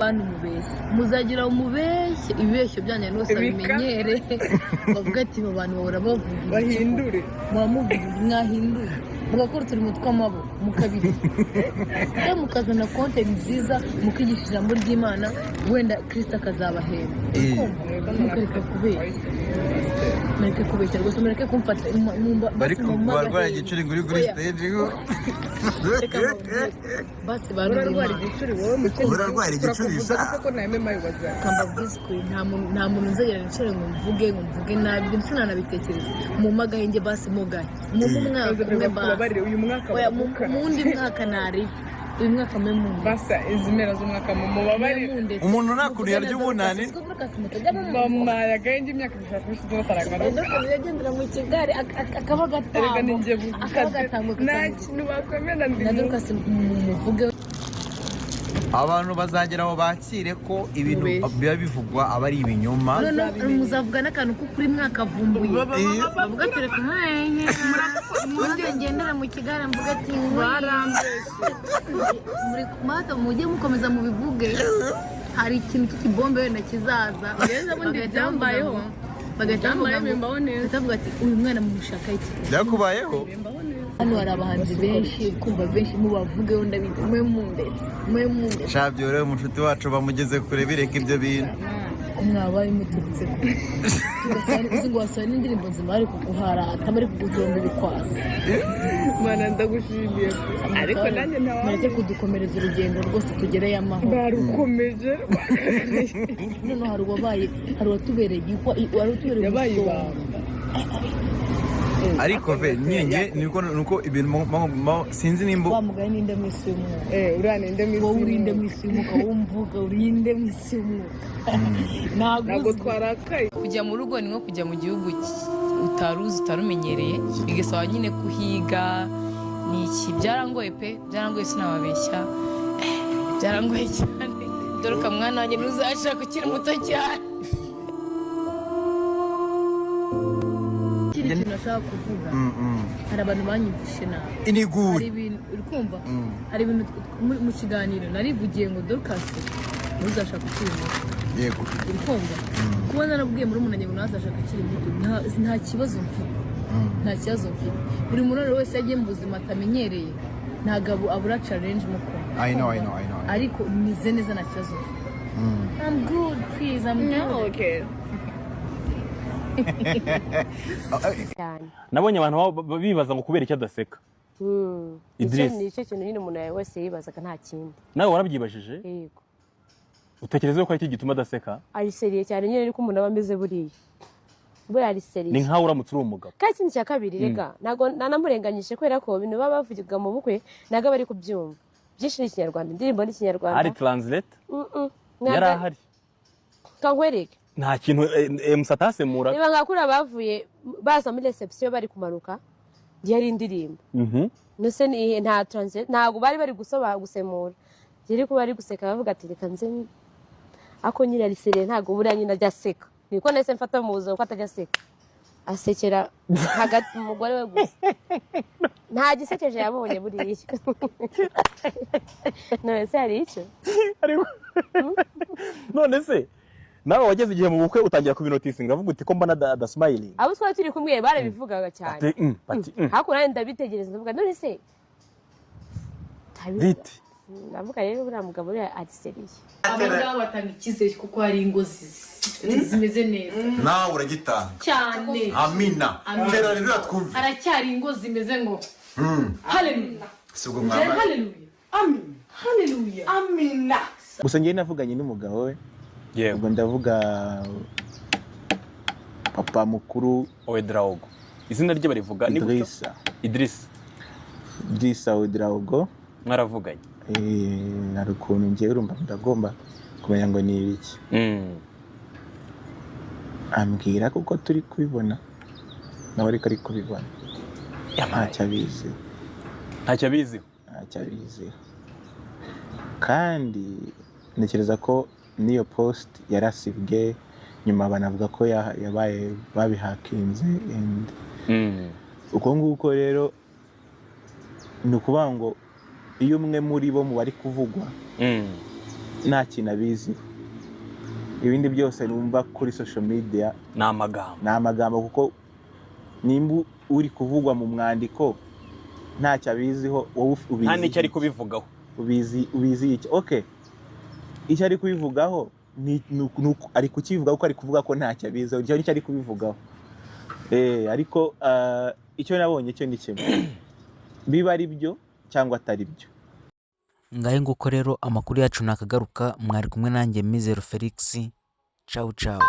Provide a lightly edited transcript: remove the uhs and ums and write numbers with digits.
bantu mubeshye muzagira umubeshye ibeshyo byanya nose bimenyere bavuga ati abantu bahora bavuga bahindure mwamuvuga mwahindure mugakora turimo tw'amabo mukabiri ya mukazana content nziza mukigisha ijambo ry'Imana wenda Kristo akazabahera mukareka kubeshya rwose mureke kumfata bari kubarwara igicuri kuri stage basi bararwara igicuri wowe murarwara igicuri ko nawe mayibaza kamba bwiswe nta muntu nzegera nicare ngo mvuge nabi sinanabitekereza mu magahenge basi mugaye mu mwaka umwe basi uyu mwaka mundi mwaka nari uyu mwaka mwe basa izimera z'umwaka mu mubabare umuntu nakuru yarya ubunani mama yagahenge imyaka ishaka bishize bataragana ndoko yagendera mu kigari akaba gatambo nta kintu bakwemera ndaduka se muvuge abantu bazagera aho bakire ko ibintu biba bivugwa aba ari ibinyoma muzavuga n'akantu ko kuri mwaka vumbuye bavuga ati reka mwenye ngendera mu kigara mvuga ati barambeshe muri kumata mujye mukomeza mu bivuge hari ikintu cy'ikibombe wenda kizaza byambayeho bagatambavuga ati uyu mwana mumushaka iki byakubayeho hano hari abahanzi benshi kumva benshi mubavugeho ndabizi mwe mundetse shabyo rero umushuti wacu bamugeze kure bireka ibyo bintu mwabaye muturutse uzi ngo wasaba n'indirimbo nzima ariko kuharata bari kugujomba ibikwasi mwana ndagushimiye ariko nanjye mureke kudukomereza urugendo rwose tugereyo amahoro barukomeje noneho hari uwatubereye yabaye ibanga ariko ve nyenge nuko ibintu sinzi nimba wamugaye n'inde mu isi y'umwuka uriya ninde mu isi wowe urinde mu isi y'umwuka wumvuga urinde mu isi y'umwuka ntabwo twarakaye kujya mu rugo ni nko kujya mu gihugu utaruzi utarumenyereye bigasaba nyine kuhiga ni iki byarangoye sinababeshya byarangoye cyane dore ukamwana wanjye ntuzashaka ukiri muto cyane ikintu nashaka kuvuga hari abantu banyumvishe nabi iniguri hari ibintu uri kumva hari ibintu mu kiganiro narivugiye ngo Dorcas ntuzashaka ukiri muto yego uri kumva kuba narabwiye muri umunanye ngo ntazashaka ukiri muto nta kibazo mfite buri muntu wese yagiye mu buzima atamenyereye ntabwo abura challenge mu kuba I know ariko nize neza nta kibazo I'm good please I'm good okay nabonye abantu bibaza ngo kubera icyo adaseka Idris nicyo kintu nyine umuntu wese yibazaga nta kindi nawe warabyibajije yego utekereza ko ari cyo gituma adaseka ari seriye cyane nyine ariko umuntu aba ameze buriya ari seriye ni nkaho uramutse uri umugabo kandi ikindi cya kabiri rega ntabwo nanamurenganyije kubera ko ibintu baba bavuga mu bukwe ntabwo bari kubyumva byinshi ni ikinyarwanda indirimbo ni ikinyarwanda ari translate yari ahari kankwereke nta kintu musatasemura niba nkakura bavuye baza muri reception bari kumanuka yari indirimbo nose nta translate ntabwo bari gusemura yari ko bari guseka bavuga ati reka nze ako nyine ari seriye ntabwo buriya nyine ajya aseka niko nese mfata mu buzima ko atajya aseka asekera hagati umugore we gusa nta gisekeje yabonye buriya none se hari icyo none se nawe wageze igihe mu bukwe utangira kubinotisinga avuga uti ko mbona adasmiling abo twari turi kumwe barabivugaga cyane hakuno nari ndabitegereza ndavuga none se biti ndavuga rero buriya mugabo ari seriye abagabo batanga icyizere kuko hari ingozi zimeze neza nawe uragitanga cyane amina rero twumve haracyari ingozi zimeze ngo haleluya sibwo mwama haleluya amina gusa ngiye navuganye n'umugabo we yego ndavuga papa mukuru Ouedraogo izina rye barivuga ni Idrissa Ouedraogo mwaravuganye hari ukuntu ngiye urumva ndagomba kumenya ngo ni ibiki ambwira kuko turi kubibona nawe ariko ari kubibona ntacyo abiziho kandi ntekereza ko niyo post yarasibwe nyuma banavuga ko yabaye babihakinze uko nguko rero ni ukuvuga ngo iyo umwe muri bo mu bari kuvugwa nta kintu abiziho. Ibindi byose numva kuri social media ni amagambo kuko nimba uri kuvugwa mu mwandiko ntacyo abiziho, wowe ubizi nta n'icyo ari kubivugaho, ubizi iki? Okay, icyo ari kubivugaho ari kukivuga ko ari kuvuga ko ntacyo abiziho, icyo ari kubivugaho. Ariko icyo nabonye cyo ni kimwe, biba ari byo cyangwa atari byo. Ngahe nguko rero amakuru yacu nakagaruka, mwari kumwe nanjye Mizero Felix. Ciao ciao.